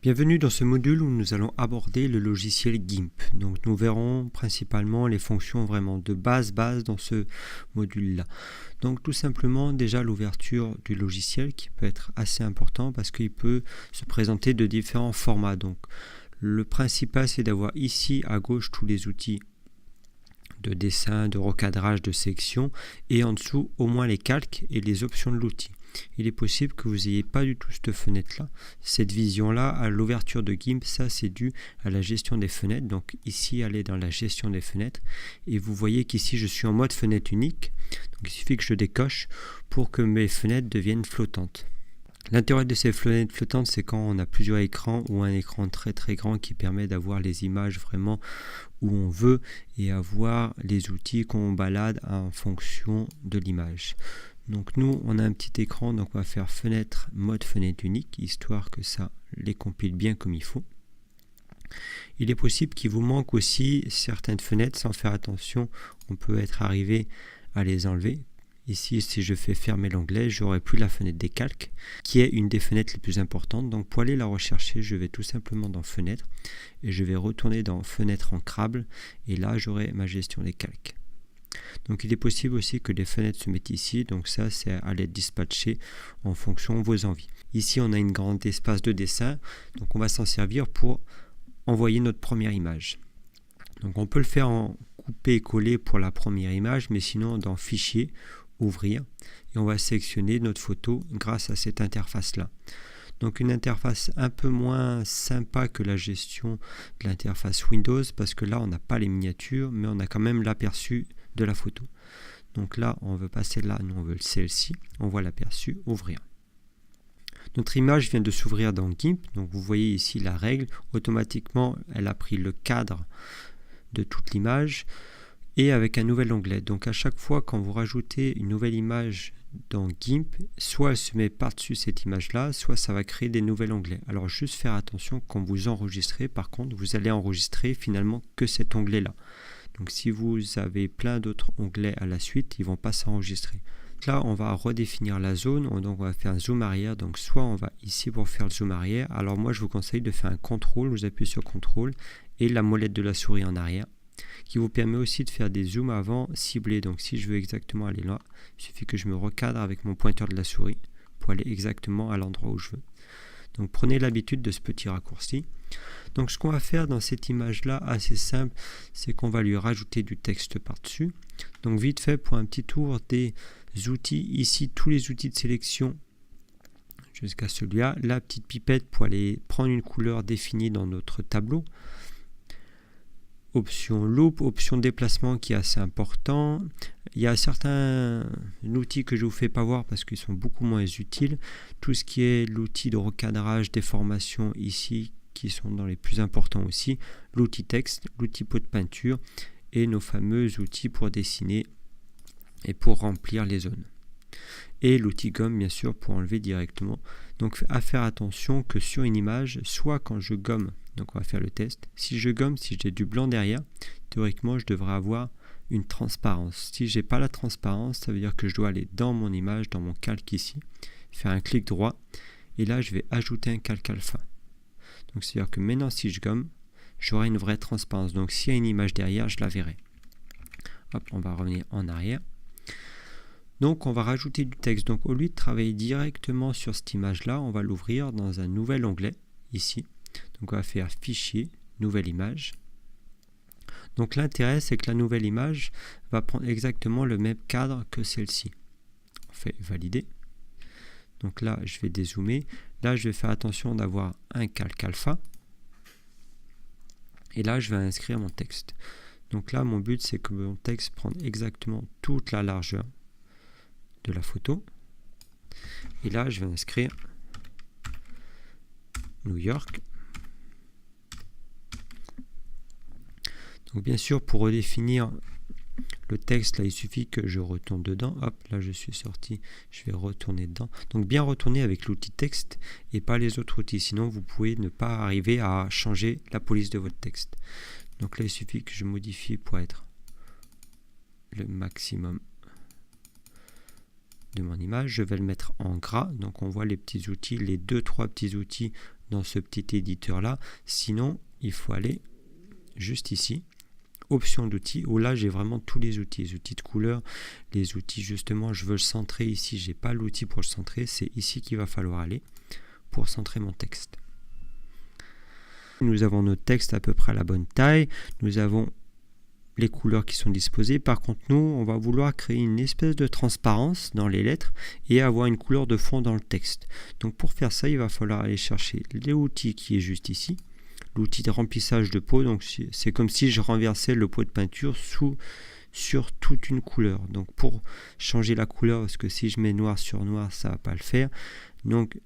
Bienvenue dans ce module où nous allons aborder le logiciel GIMP. Donc nous verrons principalement les fonctions vraiment de base dans ce module-là. Donc tout simplement déjà l'ouverture du logiciel qui peut être assez important parce qu'il peut se présenter de différents formats. Donc le principal c'est d'avoir ici à gauche tous les outils de dessin, de recadrage, de sélection et en dessous au moins les calques et les options de l'outil. Il est possible que vous n'ayez pas du tout cette fenêtre-là. Cette vision-là, à l'ouverture de GIMP, ça c'est dû à la gestion des fenêtres. Donc ici, elle est dans la gestion des fenêtres. Et vous voyez qu'ici, je suis en mode fenêtre unique. Donc il suffit que je décoche pour que mes fenêtres deviennent flottantes. L'intérêt de ces fenêtres flottantes, c'est quand on a plusieurs écrans ou un écran très grand qui permet d'avoir les images vraiment où on veut et avoir les outils qu'on balade en fonction de l'image. Donc nous, on a un petit écran, donc on va faire fenêtre, mode fenêtre unique, histoire que ça les compile bien comme il faut. Il est possible qu'il vous manque aussi certaines fenêtres, sans faire attention, on peut être arrivé à les enlever. Ici, si je fais fermer l'onglet, j'aurai plus la fenêtre des calques, qui est une des fenêtres les plus importantes. Donc pour aller la rechercher, je vais tout simplement dans fenêtre, et je vais retourner dans fenêtre ancrable, et là j'aurai ma gestion des calques. Donc il est possible aussi que les fenêtres se mettent ici, donc ça c'est à les dispatcher en fonction de vos envies. Ici on a une grande espace de dessin, donc on va s'en servir pour envoyer notre première image. Donc on peut le faire en couper et coller pour la première image, mais sinon dans fichier, ouvrir, et on va sélectionner notre photo grâce à cette interface là. Donc une interface un peu moins sympa que la gestion de l'interface Windows, parce que là on n'a pas les miniatures, mais on a quand même l'aperçu de la photo. Donc là on veut passer là, nous on veut celle-ci, on voit l'aperçu, ouvrir. Notre image vient de s'ouvrir dans GIMP, donc vous voyez ici la règle, automatiquement elle a pris le cadre de toute l'image et avec un nouvel onglet. Donc à chaque fois quand vous rajoutez une nouvelle image dans GIMP, soit elle se met par-dessus cette image-là, soit ça va créer des nouveaux onglets. Alors juste faire attention quand vous enregistrez, par contre, vous allez enregistrer finalement que cet onglet-là. Donc si vous avez plein d'autres onglets à la suite, ils ne vont pas s'enregistrer. Là, on va redéfinir la zone, donc on va faire un zoom arrière. Donc soit on va ici pour faire le zoom arrière. Alors moi, je vous conseille de faire un contrôle, vous appuyez sur contrôle et la molette de la souris en arrière, qui vous permet aussi de faire des zooms avant ciblés. Donc si je veux exactement aller là, il suffit que je me recadre avec mon pointeur de la souris pour aller exactement à l'endroit où je veux. Donc prenez l'habitude de ce petit raccourci. Donc ce qu'on va faire dans cette image-là, assez simple, c'est qu'on va lui rajouter du texte par-dessus. Donc vite fait, pour un petit tour des outils, ici tous les outils de sélection jusqu'à celui-là, la petite pipette pour aller prendre une couleur définie dans notre tableau. Option loop, option déplacement qui est assez important. Il y a certains outils que je ne vous fais pas voir parce qu'ils sont beaucoup moins utiles. Tout ce qui est l'outil de recadrage, déformation ici, qui sont dans les plus importants aussi. L'outil texte, l'outil pot de peinture et nos fameux outils pour dessiner et pour remplir les zones. Et l'outil gomme bien sûr pour enlever directement. Donc à faire attention que sur une image, soit quand je gomme, donc on va faire le test, si je gomme, si j'ai du blanc derrière, théoriquement je devrais avoir une transparence. Si j'ai pas la transparence, ça veut dire que je dois aller dans mon image, dans mon calque ici, faire un clic droit, et là je vais ajouter un calque alpha. Donc c'est à dire que maintenant si je gomme, j'aurai une vraie transparence. Donc s'il y a une image derrière, je la verrai. Hop, on va revenir en arrière. Donc on va rajouter du texte. Donc au lieu de travailler directement sur cette image-là, on va l'ouvrir dans un nouvel onglet, ici. Donc on va faire Fichier, Nouvelle image. Donc l'intérêt, c'est que la nouvelle image va prendre exactement le même cadre que celle-ci. On fait Valider. Donc là, je vais dézoomer. Là, je vais faire attention d'avoir un calque alpha. Et là, je vais inscrire mon texte. Donc là, mon but, c'est que mon texte prenne exactement toute la largeur de la photo. Et là, je vais inscrire New York. Donc bien sûr, pour redéfinir le texte, là, il suffit que je retourne dedans. Hop, là, je suis sorti. Je vais retourner dedans. Donc bien retourner avec l'outil texte et pas les autres outils. Sinon, vous pouvez ne pas arriver à changer la police de votre texte. Donc là, il suffit que je modifie pour être le maximum de mon image. Je vais le mettre en gras. Donc on voit les petits outils, les 2-3 petits outils dans ce petit éditeur là, sinon il faut aller juste ici, options d'outils, où là j'ai vraiment tous les outils de couleur, les outils justement, je veux le centrer ici, j'ai pas l'outil pour le centrer, c'est ici qu'il va falloir aller pour centrer mon texte. Nous avons notre texte à peu près à la bonne taille, nous avons les couleurs qui sont disposées. Par contre, nous, on va vouloir créer une espèce de transparence dans les lettres et avoir une couleur de fond dans le texte. Donc pour faire ça, il va falloir aller chercher l'outil qui est juste ici, l'outil de remplissage de peau. Donc c'est comme si je renversais le pot de peinture sur toute une couleur. Donc pour changer la couleur, parce que si je mets noir sur noir, ça va pas le faire. Donc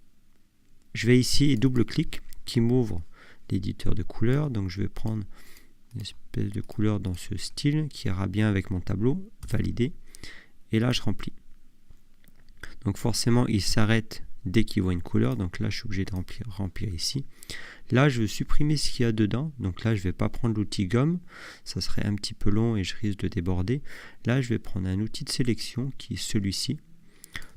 je vais ici et double-clic qui m'ouvre l'éditeur de couleurs. Donc je vais prendre une espèce de couleur dans ce style qui ira bien avec mon tableau, valider, et là je remplis. Donc forcément il s'arrête dès qu'il voit une couleur, donc là je suis obligé de remplir ici. Là je veux supprimer ce qu'il y a dedans, donc là je vais pas prendre l'outil gomme, ça serait un petit peu long et je risque de déborder. Là je vais prendre un outil de sélection qui est celui-ci.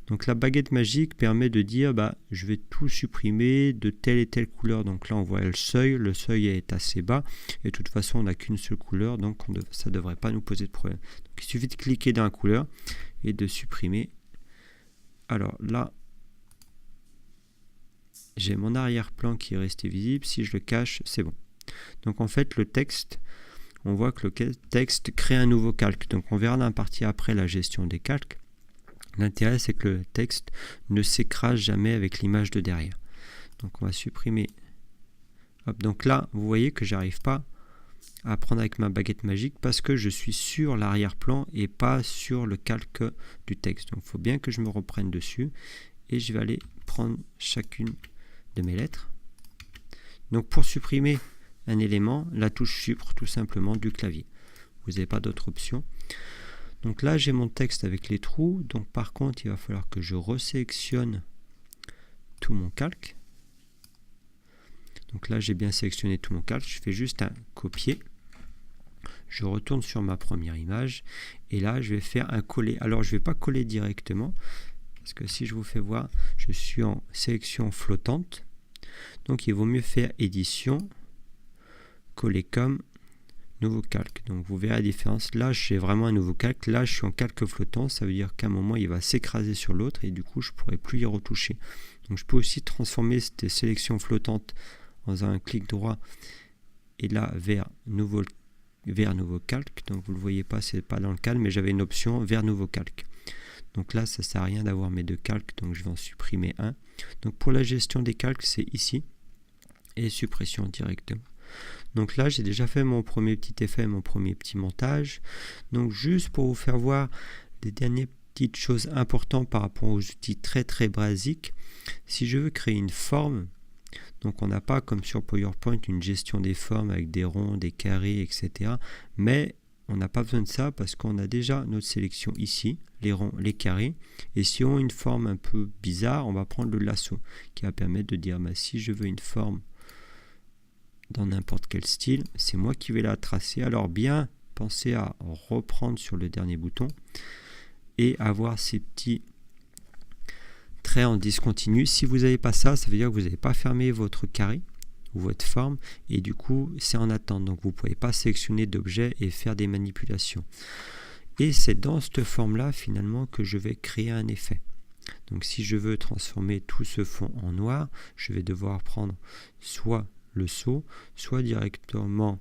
Donc la baguette magique permet de dire je vais tout supprimer de telle et telle couleur. Donc là on voit le seuil est assez bas et de toute façon on n'a qu'une seule couleur, donc ça ne devrait pas nous poser de problème. Donc il suffit de cliquer dans la couleur et de supprimer. Alors là j'ai mon arrière-plan qui est resté visible, si je le cache c'est bon. Donc en fait le texte, on voit que le texte crée un nouveau calque. Donc on verra dans la partie après la gestion des calques. L'intérêt, c'est que le texte ne s'écrase jamais avec l'image de derrière. Donc on va supprimer. Hop, donc là, vous voyez que j'arrive pas à prendre avec ma baguette magique parce que je suis sur l'arrière-plan et pas sur le calque du texte. Donc il faut bien que je me reprenne dessus et je vais aller prendre chacune de mes lettres. Donc pour supprimer un élément, la touche Supr tout simplement du clavier. Vous n'avez pas d'autre option. Donc là j'ai mon texte avec les trous, donc par contre il va falloir que je resélectionne tout mon calque. Donc là j'ai bien sélectionné tout mon calque, je fais juste un copier, je retourne sur ma première image et là je vais faire un coller. Alors je ne vais pas coller directement, parce que si je vous fais voir, je suis en sélection flottante, donc il vaut mieux faire édition, coller comme, nouveau calque. Donc vous verrez la différence. Là j'ai vraiment un nouveau calque. Là je suis en calque flottant. Ça veut dire qu'à un moment il va s'écraser sur l'autre et du coup je ne pourrai plus y retoucher. Donc je peux aussi transformer cette sélection flottante en faisant un clic droit et là vers nouveau calque. Donc vous ne le voyez pas, c'est pas dans le calque, mais j'avais une option vers nouveau calque. Donc là ça ne sert à rien d'avoir mes deux calques, donc je vais en supprimer un. Donc pour la gestion des calques c'est ici et suppression directement. Donc là j'ai déjà fait mon premier petit effet, mon premier petit montage. Donc juste pour vous faire voir des dernières petites choses importantes par rapport aux outils très basiques. Si je veux créer une forme, donc on n'a pas comme sur PowerPoint une gestion des formes avec des ronds, des carrés, etc. Mais on n'a pas besoin de ça parce qu'on a déjà notre sélection ici, les ronds, les carrés. Et si on a une forme un peu bizarre, on va prendre le lasso qui va permettre de dire si je veux une forme dans n'importe quel style, c'est moi qui vais la tracer. Alors bien pensez à reprendre sur le dernier bouton et avoir ces petits traits en discontinu. Si vous n'avez pas ça, ça veut dire que vous n'avez pas fermé votre carré ou votre forme et du coup c'est en attente. Donc vous ne pouvez pas sélectionner d'objets et faire des manipulations. Et c'est dans cette forme là finalement que je vais créer un effet. Donc si je veux transformer tout ce fond en noir, je vais devoir prendre soit le seau, soit directement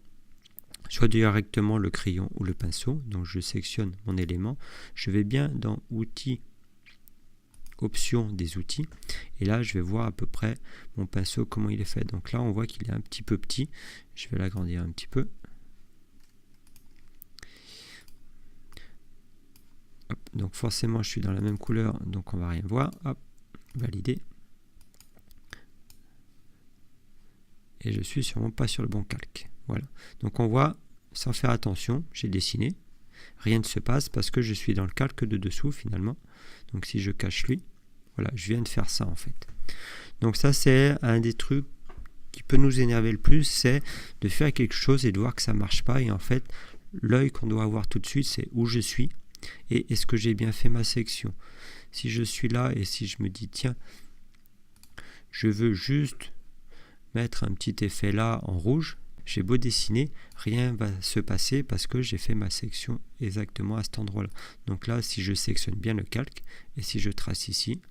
le crayon ou le pinceau. Donc je sélectionne mon élément, je vais bien dans outils, options des outils et là je vais voir à peu près mon pinceau comment il est fait. Donc là on voit qu'il est un petit peu petit, je vais l'agrandir un petit peu. Hop, donc forcément je suis dans la même couleur, donc on va rien voir. Hop, valider. Et je suis sûrement pas sur le bon calque. Voilà. Donc on voit, sans faire attention, j'ai dessiné. Rien ne se passe parce que je suis dans le calque de dessous finalement. Donc si je cache lui, voilà, je viens de faire ça en fait. Donc ça c'est un des trucs qui peut nous énerver le plus, c'est de faire quelque chose et de voir que ça marche pas. Et en fait, l'œil qu'on doit avoir tout de suite, c'est où je suis et est-ce que j'ai bien fait ma sélection. Si je suis là et si je me dis tiens, je veux juste mettre un petit effet là en rouge, j'ai beau dessiner, rien va se passer parce que j'ai fait ma section exactement à cet endroit-là. Donc là, si je sélectionne bien le calque et si je trace ici,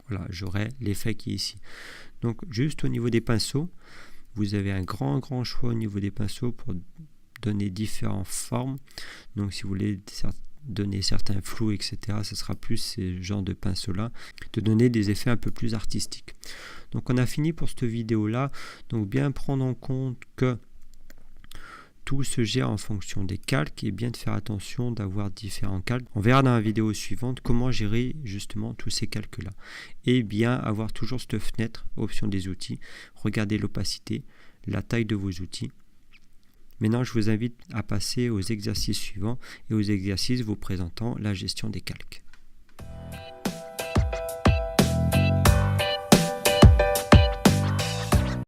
voilà, j'aurai l'effet qui est ici. Donc juste au niveau des pinceaux, vous avez un grand choix au niveau des pinceaux pour donner différentes formes. Donc si vous voulez donner certains flous, etc., ce sera plus ces genres de pinceaux-là, de donner des effets un peu plus artistiques. Donc on a fini pour cette vidéo-là. Donc bien prendre en compte que tout se gère en fonction des calques et bien de faire attention d'avoir différents calques. On verra dans la vidéo suivante comment gérer justement tous ces calques-là. Et bien avoir toujours cette fenêtre, option des outils, regardez l'opacité, la taille de vos outils. Maintenant, je vous invite à passer aux exercices suivants et aux exercices vous présentant la gestion des calques.